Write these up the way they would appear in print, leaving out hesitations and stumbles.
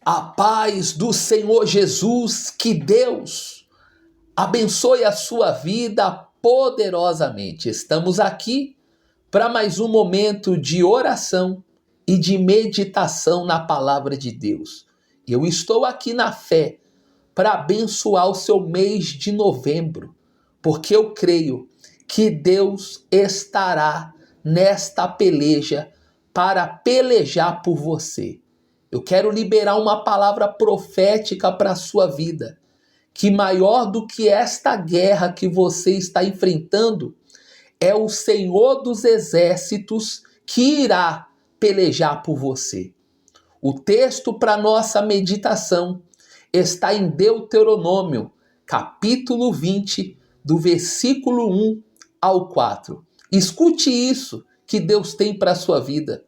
A paz do Senhor Jesus, que Deus abençoe a sua vida poderosamente. Estamos aqui para mais um momento de oração e de meditação na palavra de Deus. Eu estou aqui na fé para abençoar o seu mês de novembro, porque eu creio que Deus estará nesta peleja para pelejar por você. Eu quero liberar uma palavra profética para a sua vida, que maior do que esta guerra que você está enfrentando, é o Senhor dos Exércitos que irá pelejar por você. O texto para nossa meditação está em Deuteronômio, capítulo 20, do versículo 1 ao 4. Escute isso que Deus tem para a sua vida.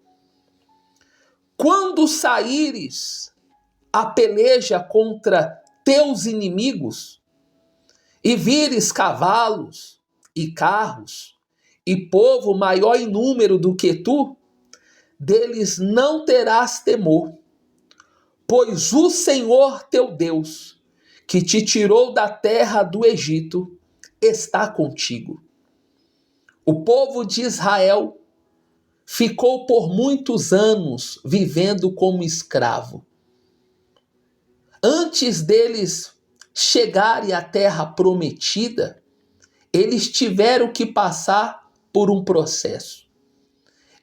Quando saíres a peleja contra teus inimigos, e vires cavalos e carros, e povo maior em número do que tu, deles não terás temor, pois o Senhor teu Deus, que te tirou da terra do Egito, está contigo. O povo de Israel ficou por muitos anos vivendo como escravo. Antes deles chegarem à terra prometida, eles tiveram que passar por um processo.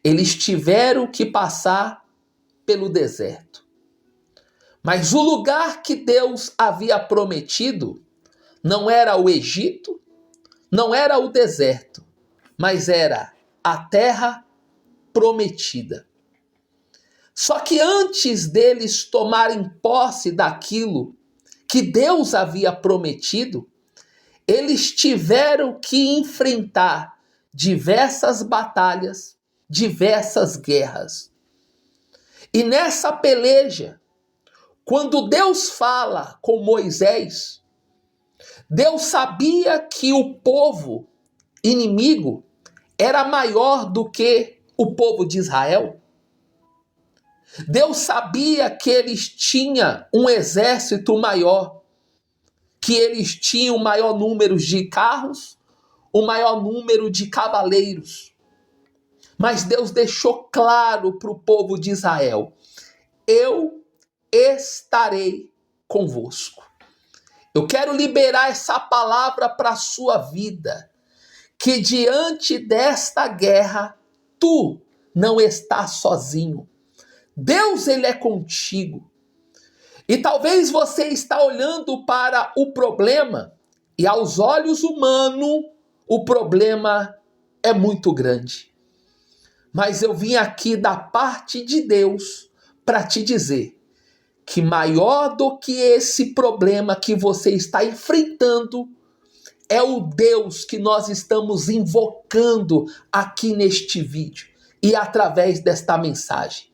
Eles tiveram que passar pelo deserto. Mas o lugar que Deus havia prometido não era o Egito, não era o deserto, mas era a terra prometida. Só que antes deles tomarem posse daquilo que Deus havia prometido, eles tiveram que enfrentar diversas batalhas, diversas guerras. E nessa peleja, quando Deus fala com Moisés, Deus sabia que o povo inimigo era maior do que o povo de Israel. Deus sabia que eles tinham um exército maior, que eles tinham o maior número de carros, o maior número de cavaleiros. Mas Deus deixou claro para o povo de Israel: eu estarei convosco. Eu quero liberar essa palavra para a sua vida, que diante desta guerra, tu não estás sozinho. Deus, ele é contigo. E talvez você está olhando para o problema e aos olhos humanos o problema é muito grande. Mas eu vim aqui da parte de Deus para te dizer que maior do que esse problema que você está enfrentando é o Deus que nós estamos invocando aqui neste vídeo e através desta mensagem.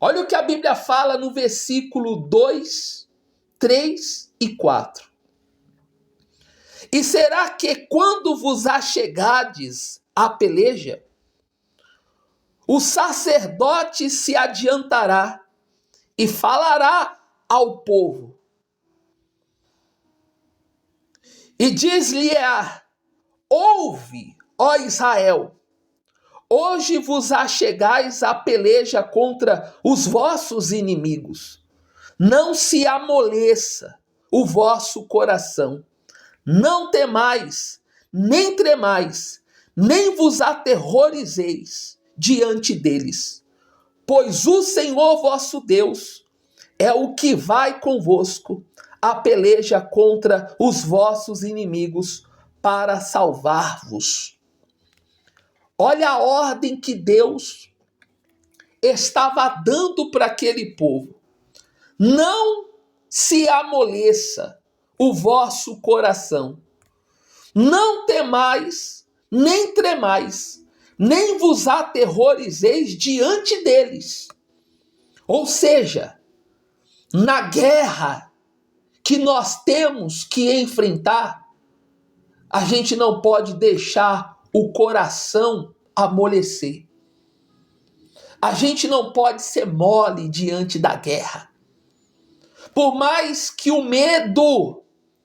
Olha o que a Bíblia fala no versículo 2, 3 e 4. E será que quando vos achegardes à peleja, o sacerdote se adiantará e falará ao povo, e diz-lhe-á: ouve, ó Israel, hoje vos achegais à peleja contra os vossos inimigos. Não se amoleça o vosso coração. Não temais, nem tremais, nem vos aterrorizeis diante deles. Pois o Senhor vosso Deus é o que vai convosco a peleja contra os vossos inimigos para salvar-vos. Olha a ordem que Deus estava dando para aquele povo. Não se amoleça o vosso coração. Não temais, nem tremais, nem vos aterrorizeis diante deles. Ou seja, na guerra que nós temos que enfrentar, a gente não pode deixar o coração amolecer. A gente não pode ser mole diante da guerra. Por mais que o medo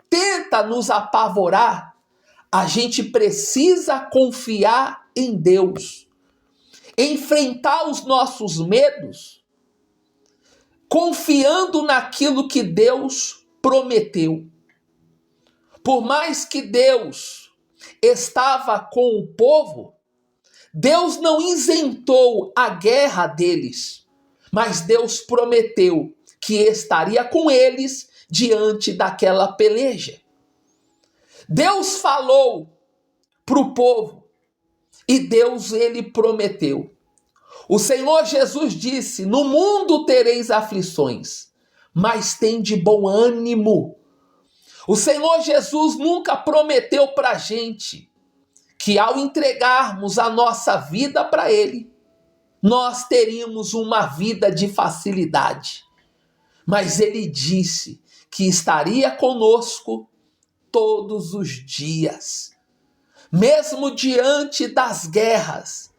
tenta nos apavorar, a gente precisa confiar em Deus. Enfrentar os nossos medos confiando naquilo que Deus prometeu. Por mais que Deus estava com o povo, Deus não isentou a guerra deles, mas Deus prometeu que estaria com eles diante daquela peleja. Deus falou para o povo e Deus ele prometeu. O Senhor Jesus disse: no mundo tereis aflições, mas tende bom ânimo. O Senhor Jesus nunca prometeu para a gente que ao entregarmos a nossa vida para Ele, nós teríamos uma vida de facilidade. Mas Ele disse que estaria conosco todos os dias. Mesmo diante das guerras,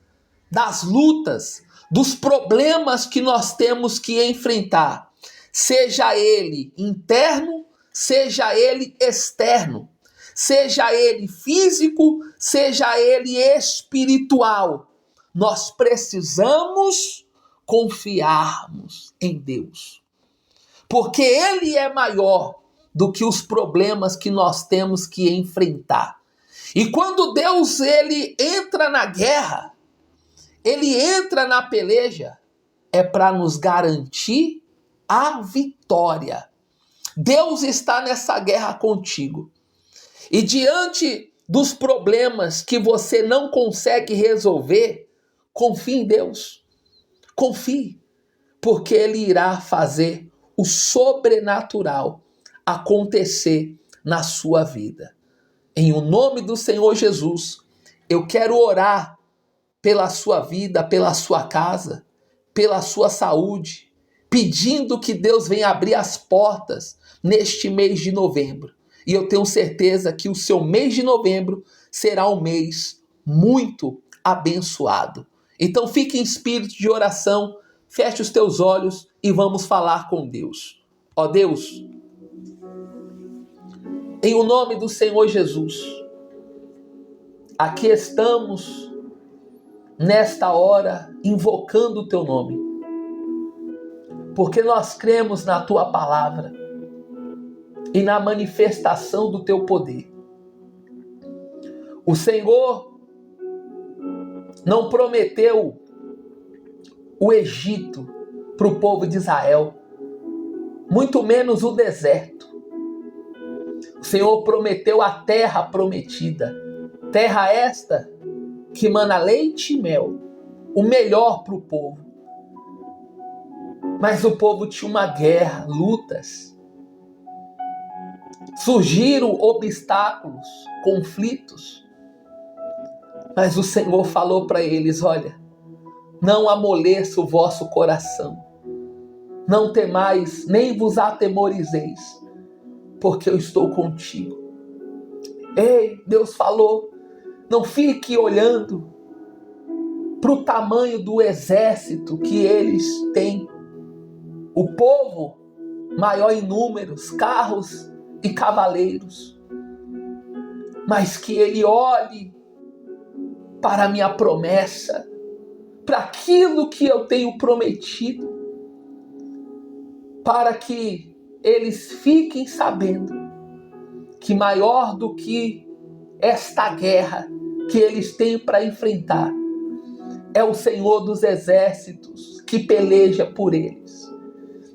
das lutas, dos problemas que nós temos que enfrentar, seja ele interno, seja ele externo, seja ele físico, seja ele espiritual, nós precisamos confiarmos em Deus, porque Ele é maior do que os problemas que nós temos que enfrentar. E quando Deus ele entra na guerra, Ele entra na peleja, é para nos garantir a vitória. Deus está nessa guerra contigo. E diante dos problemas que você não consegue resolver, confie em Deus. Confie, porque Ele irá fazer o sobrenatural acontecer na sua vida. Em o nome do Senhor Jesus, eu quero orar pela sua vida, pela sua casa, pela sua saúde, pedindo que Deus venha abrir as portas neste mês de novembro. E eu tenho certeza que o seu mês de novembro será um mês muito abençoado. Então fique em espírito de oração, feche os teus olhos e vamos falar com Deus. Ó Deus, em o nome do Senhor Jesus, aqui estamos nesta hora invocando o teu nome, porque nós cremos na tua palavra e na manifestação do teu poder. O Senhor não prometeu o Egito para o povo de Israel, muito menos o deserto. O Senhor prometeu a terra prometida, terra esta que mana leite e mel, o melhor para o povo. Mas o povo tinha uma guerra, lutas. Surgiram obstáculos, conflitos. Mas o Senhor falou para eles: olha, não amoleça o vosso coração. Não temais, nem vos atemorizeis, porque eu estou contigo. Ei, Deus falou, não fique olhando para o tamanho do exército que eles têm. O povo maior em números, carros e cavaleiros. Mas que ele olhe para a minha promessa, para aquilo que eu tenho prometido, para que eles fiquem sabendo que maior do que esta guerra que eles têm para enfrentar é o Senhor dos exércitos que peleja por eles.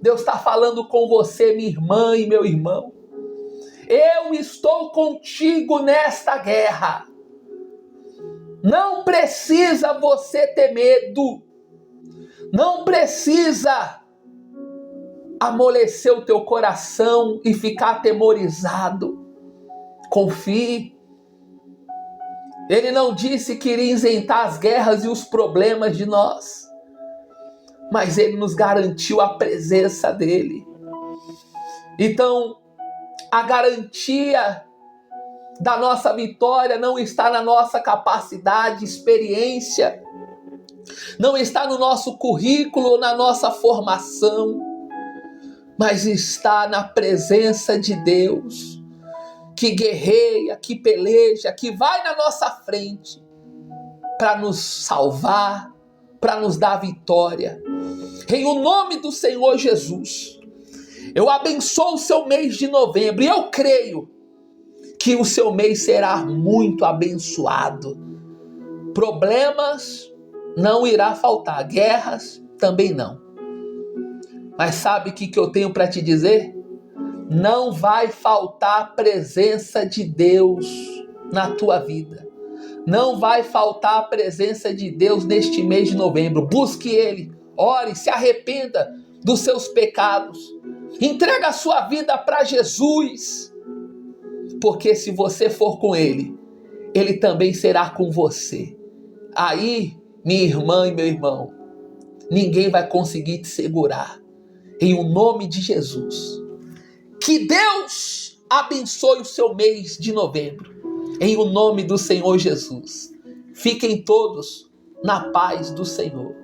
Deus está falando com você, minha irmã e meu irmão. Eu estou contigo nesta guerra. Não precisa você ter medo. Não precisa amolecer o teu coração e ficar atemorizado. Confie. Ele não disse que iria isentar as guerras e os problemas de nós, mas Ele nos garantiu a presença dEle. Então, a garantia da nossa vitória não está na nossa capacidade, experiência, não está no nosso currículo ou na nossa formação, mas está na presença de Deus, que guerreia, que peleja, que vai na nossa frente para nos salvar, para nos dar vitória. Em o nome do Senhor Jesus, eu abençoo o seu mês de novembro e eu creio que o seu mês será muito abençoado. Problemas não irá faltar, guerras também não. Mas sabe o que eu tenho para te dizer? Não vai faltar a presença de Deus na tua vida. Não vai faltar a presença de Deus neste mês de novembro. Busque Ele, ore, se arrependa dos seus pecados. Entrega a sua vida para Jesus. Porque se você for com Ele, Ele também será com você. Aí, minha irmã e meu irmão, ninguém vai conseguir te segurar. Em o nome de Jesus. Que Deus abençoe o seu mês de novembro. Em o nome do Senhor Jesus. Fiquem todos na paz do Senhor.